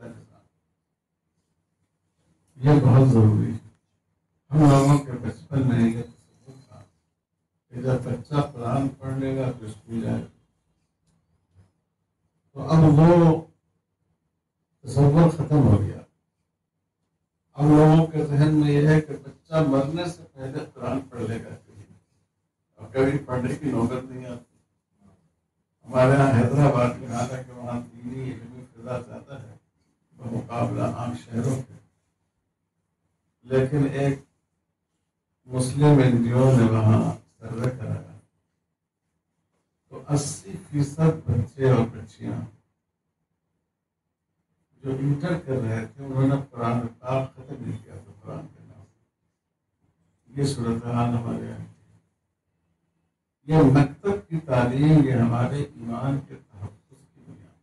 کا نظام، یہ بہت ضروری ہے. ہم لوگوں کے بچپن میں یہ تصور تھا کہ جب بچہ قرآن پڑھ لے گا تو اسکول جائے گا. تو اب وہ تصور ختم ہو گیا. اب لوگوں کے ذہن میں یہ ہے کہ بچہ مرنے سے پہلے قرآن پڑھ لے گا اور کبھی پڑھنے کی نوبت نہیں آتی. ہمارے یہاں حیدرآباد میں حالانکہ وہاں دینی علمی فضا زیادہ ہے بمقابلہ عام شہروں کے، لیکن ایک مسلم این جی او نے وہاں سروے کرایا تو 80% بچے اور بچیاں جو انٹر کر رہے تھے انہوں نے قرآن پاک ختم نہیں کیا تھا قرآن کے نام سے. یہ صورتحال ہمارے یہاں، یہ مکتب کی تعلیم، یہ ہمارے ایمان کے تحفظ کی بنیاد.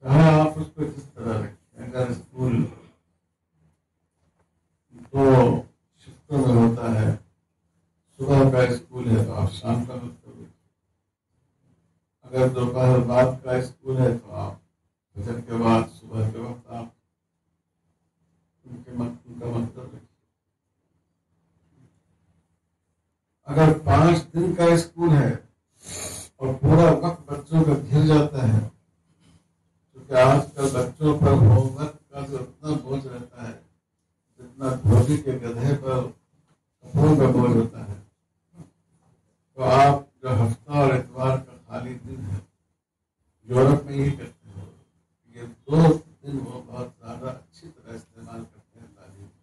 چاہے آپ اس کو جس طرح رکھیں، اگر اسکول 2 شفتوں میں ہوتا ہے، صبح کا اسکول ہے تو آپ شام کا وقت کرو، اگر دوپہر بعد کا اسکول ہے تو آپ فجر کے بعد صبح کے وقت آپ ان کا مقصد رکھیں. اگر 5 دن کا اسکول ہے اور پورا وقت بچوں کا گھر جاتا ہے، کیونکہ آج کل بچوں پر ہوم ورک کا جو اتنا بوجھ رہتا ہے جتنا دھوبی کے گدھے پر کپڑوں کا بوجھ ہوتا ہے، تو آپ جو ہفتہ اور اتوار کا خالی دن ہے، یورپ میں یہی کرتے ہیں، یہ 2 دن وہ بہت زیادہ اچھی طرح استعمال کرتے ہیں تعلیم کو.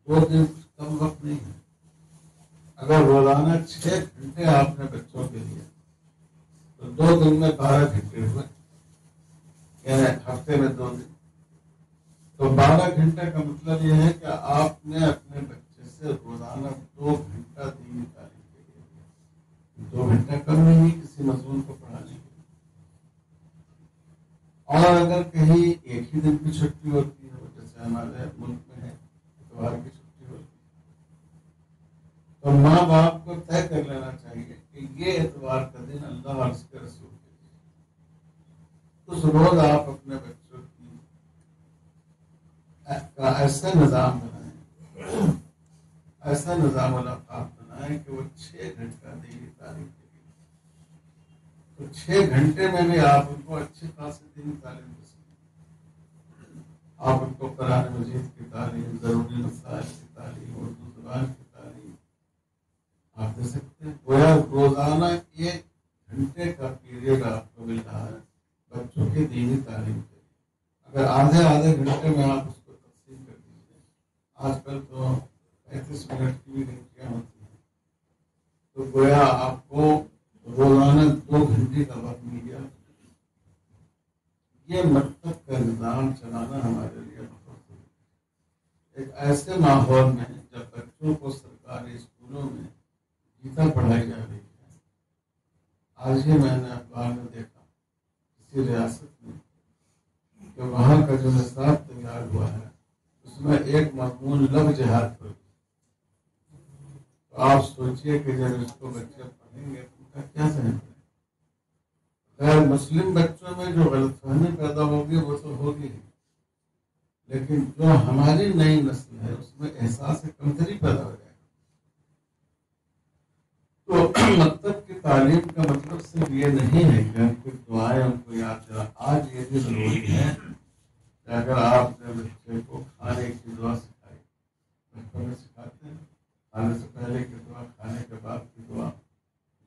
2 دن کم وقت نہیں ہے. اگر روزانہ 6 گھنٹے آپ نے بچوں کے لیے تو 2 دن میں 12 گھنٹے ہوئے، یعنی ہفتے میں 2 دن. تو 12 گھنٹے کا مطلب یہ ہے کہ آپ نے اپنے بچے سے روزانہ 2 گھنٹہ دینی تعلیم کے لیے دیا. 2 گھنٹہ کم نہیں ہے کسی مضمون کو پڑھانے کے لیے. اور اگر کہیں ایک ہی دن کی چھٹی ہوتی ہے، جیسے ہمارے ملک میں ہے اتوار کی چھٹی ہوتی ہے، تو ماں باپ کو طے کر لینا چاہیے کہ یہ اتوار کا دن اللہ اور اس کے رسول کے لیے، اس روز آپ اپنے بچوں کا ایسا نظام بنائیں، ایسا نظام الاوقات بنائیں کہ وہ 6 گھنٹہ دینی تعلیم کے لیے. تو 6 گھنٹے میں بھی آپ ان کو اچھی خاصی دینی تعلیم دے سکتے ہیں. آپ ان کو قرآن مجید کی تعلیم، ضروری مسائل کی تعلیم، اردو زبان کی تعلیم آپ دے سکتے ہیں. گویا روزانہ 1 گھنٹے کا پیریڈ آپ کو مل رہا ہے بچوں کی دینی تعلیم کے لیے. اگر آدھے گھنٹے میں آپ اس کو تقسیم کر دیجیے، آج کل تو 35 منٹ کی بھی گھنٹیاں ہوتی ہیں، تو گویا آپ کو روزانہ 2 گھنٹے کا وقت مل گیا. یہ مکتب کا نظام چلانا ہمارے لیے بہت ضروری ہے. ایک ایسے ماحول میں جب بچوں کو سرکاری اسکولوں میں گیتا پڑھائی جا رہی ہے. آج ہی میں نے اخبار میں دیکھا کسی ریاست میں کہ وہاں کا جو نصاب تیار ہوا ہے اس میں ایک مضمون لو جہاد پر. تو آپ سوچئے کہ جب اس کو بچے پڑھیں گے تو ان کا کیا ذہن ہے. غیر مسلم بچوں میں جو غلط فہمی پیدا ہوگی وہ تو ہوگی، لیکن جو ہماری نئی نسل ہے اس میں احساس کمتری پیدا ہو جائے گا. تو مکتب کی تعلیم کا مطلب صرف یہ نہیں ہے کہ ہم کچھ دعائیں ان کو یاد کریں. آج یہ بھی ضروری ہے کہ اگر آپ نے بچے کو کھانے کی دعا سکھائی، بچپن میں سکھاتے ہیں کھانے سے پہلے کی دعا، کھانے کے بعد کی دعا.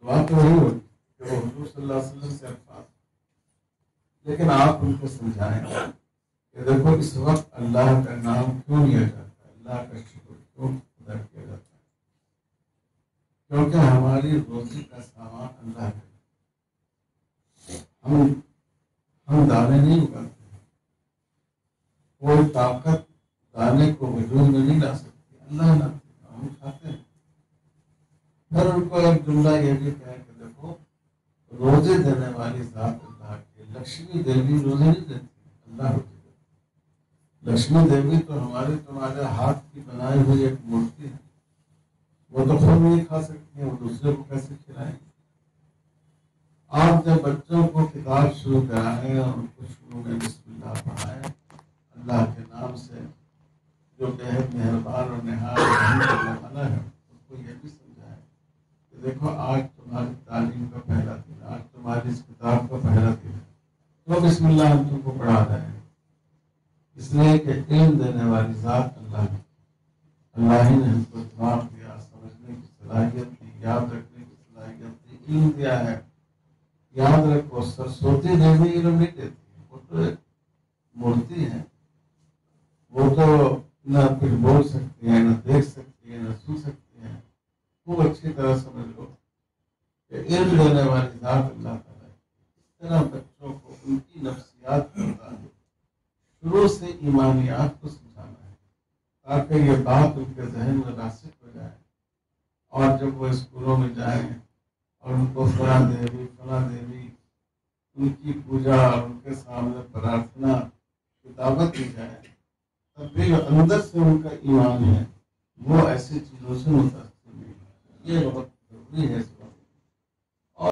دعا تو وہی ہوتی کہ وہ حضور صلی اللہ علیہ وسلم سے الفاظ، لیکن آپ ان کو سمجھائیں کہ دیکھو اس وقت اللہ کا نام کیوں لیا جاتا ہے، اللہ کا شکر کیوں ادا کیا جاتا ہے، کیونکہ ہماری روزی کا سامان اللہ ہے. ہم دانے نہیں اگاتے ہیں، کوئی طاقت دانے کو وجود میں نہیں لا سکتی، اللہ لاتے ہیں، ہم کھاتے ہیں. پھر ان کو ایک جملہ یہ بھی کہا کہ دیکھو روزے دینے والی ذات اللہ کی، لکشمی دیوی روزے نہیں دیتی، اللہ روزے دیتی. لکشمی دیوی تو ہمارے تمہارے ہاتھ کی بنائی ہوئی ایک مورتی ہے، وہ تو خود نہیں کھا سکتی ہیں، وہ دوسرے کو کیسے کھلائیں گے. آپ جب بچوں کو کتاب شروع کرائیں اور ان کو شروع میں بسم دیکھو آج تمہاری تعلیم کا پہلا دن، آج تمہاری اس کتاب کا پہلا دن ہے، تو بسم اللہ ہم تم کو پڑھا رہے ہیں، اس لیے کہ علم دینے والی ذات اللہ ہے، اللہ ہی نے ہم کو دماغ دیا، سمجھنے کی صلاحیت دی، یاد رکھنے کی صلاحیت دی، علم دیا ہے۔ یاد رکھو سرسوتی دیوی علم نہیں دیتی، وہ تو ایک مورتی ہے، وہ تو نہ کچھ بول سکتی ہے، نہ دیکھ سکتی ہے، نہ سن سکتی ہے۔ خوب اچھی طرح سمجھ لو کہ علم دینے والی ذات اللہ تعالیٰ اس طرح بچوں کو ان کی نفسیات کا مطابق شروع سے ایمانیات کو سمجھانا ہے تاکہ یہ بات ان کے ذہن میں راسخ ہو جائے، اور جب وہ اسکولوں میں جائیں اور ان کو فلاں دیوی ان کی پوجا اور ان کے سامنے پرارتھنا کی دعوت دی جائے، تب بھی اندر سے ان کا ایمان ہے وہ ایسی چیزوں سے متاثر نہیں ہے۔ یہ بہت ضروری ہے۔